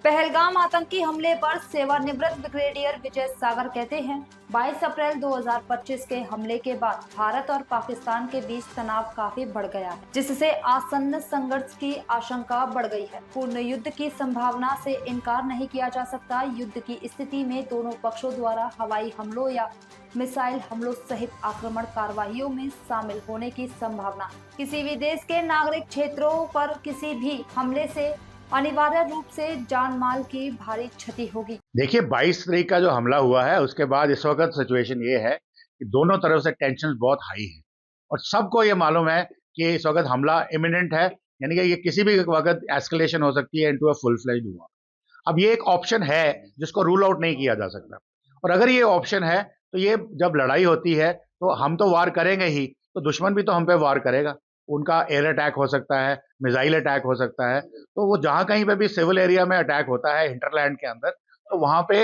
पहलगाम आतंकी हमले पर सेवानिवृत्त ब्रिगेडियर विजय सागर कहते हैं 22 अप्रैल 2025 के हमले के बाद भारत और पाकिस्तान के बीच तनाव काफी बढ़ गया है, जिससे आसन्न संघर्ष की आशंका बढ़ गई है। पूर्ण युद्ध की संभावना से इनकार नहीं किया जा सकता। युद्ध की स्थिति में दोनों पक्षों द्वारा हवाई हमलों या मिसाइल हमलों सहित आक्रमण कार्रवाइयों में शामिल होने की संभावना। किसी भी देश के नागरिक क्षेत्रों पर किसी भी हमले से अनिवार्य रूप से जान माल की भारी क्षति होगी। देखिए 22 तारीख का जो हमला हुआ है उसके बाद इस वक्त सिचुएशन ये है कि दोनों तरफ से टेंशन बहुत हाई है और सबको ये मालूम है कि इस वक्त हमला इमिनेंट है, यानी कि ये किसी भी वक्त एस्केलेशन हो सकती है into a full fledged war. अब ये एक ऑप्शन है जिसको रूल आउट नहीं किया जा सकता, और अगर ये ऑप्शन है तो ये जब लड़ाई होती है तो हम तो वार करेंगे ही, तो दुश्मन भी तो हम पे वार करेगा। उनका एयर अटैक हो सकता है, मिसाइल अटैक हो सकता है, तो वो जहां कहीं पे भी सिविल एरिया में अटैक होता है हिंटरलैंड के अंदर, तो वहां पे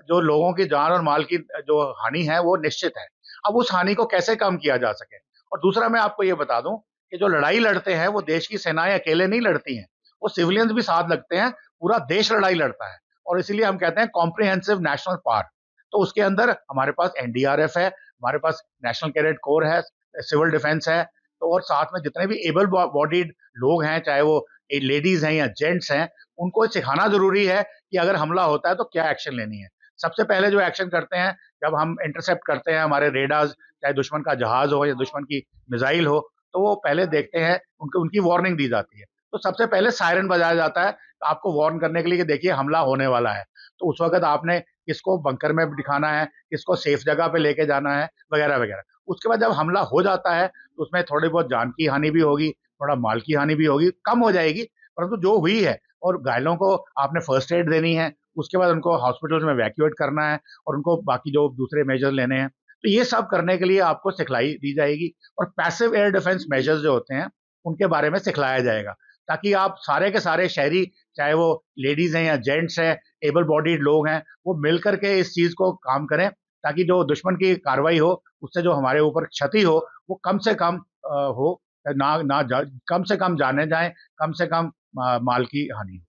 जो लोगों की जान और माल की जो हानि है वो निश्चित है। अब उस हानि को कैसे कम किया जा सके। और दूसरा मैं आपको ये बता दूं कि जो लड़ाई लड़ते हैं वो देश की सेनाएं अकेले नहीं लड़ती हैं, वो सिविलियंस भी साथ लगते हैं, पूरा देश लड़ाई लड़ता है। और इसीलिए हम कहते हैं कॉम्प्रिहेंसिव नेशनल पार्ट। तो उसके अंदर हमारे पास एनडीआरएफ है, हमारे पास नेशनल कैडेट कोर है, सिविल डिफेंस है, तो और साथ में जितने भी एबल बॉडीड लोग हैं, चाहे वो लेडीज हैं या जेंट्स हैं, उनको सिखाना जरूरी है कि अगर हमला होता है तो क्या एक्शन लेनी है। सबसे पहले जो एक्शन करते हैं जब हम इंटरसेप्ट करते हैं हमारे रेडार्स, चाहे दुश्मन का जहाज हो या दुश्मन की मिसाइल हो, तो वो पहले देखते हैं, उनकी वार्निंग दी जाती है। तो सबसे पहले सायरन बजाया जाता है आपको वार्न करने के लिए कि देखिए हमला होने वाला है। तो उस वक्त आपने किसको बंकर में दिखाना है, किसको सेफ जगह पे लेके जाना है, वगैरह वगैरह। उसके बाद जब हमला हो जाता है तो उसमें थोड़ी बहुत जान की हानि भी होगी, थोड़ा माल की हानि भी होगी, कम हो जाएगी, परंतु जो हुई है, और घायलों को आपने फर्स्ट एड देनी है, उसके बाद उनको हॉस्पिटल्स में वैक्यूएट करना है और उनको बाकी जो दूसरे मेजर लेने हैं, तो ये सब करने के लिए आपको सिखलाई दी जाएगी। और पैसिव एयर डिफेंस मेजर्स जो होते हैं उनके बारे में सिखलाया जाएगा, ताकि आप सारे के सारे शहरी, चाहे वो लेडीज हैं या जेंट्स हैं, एबल बॉडीड लोग हैं, वो मिलकर के इस चीज को काम करें, ताकि जो दुश्मन की कार्रवाई हो उससे जो हमारे ऊपर क्षति हो वो कम से कम हो, कम से कम जाने जाए, कम से कम माल की हानि हो।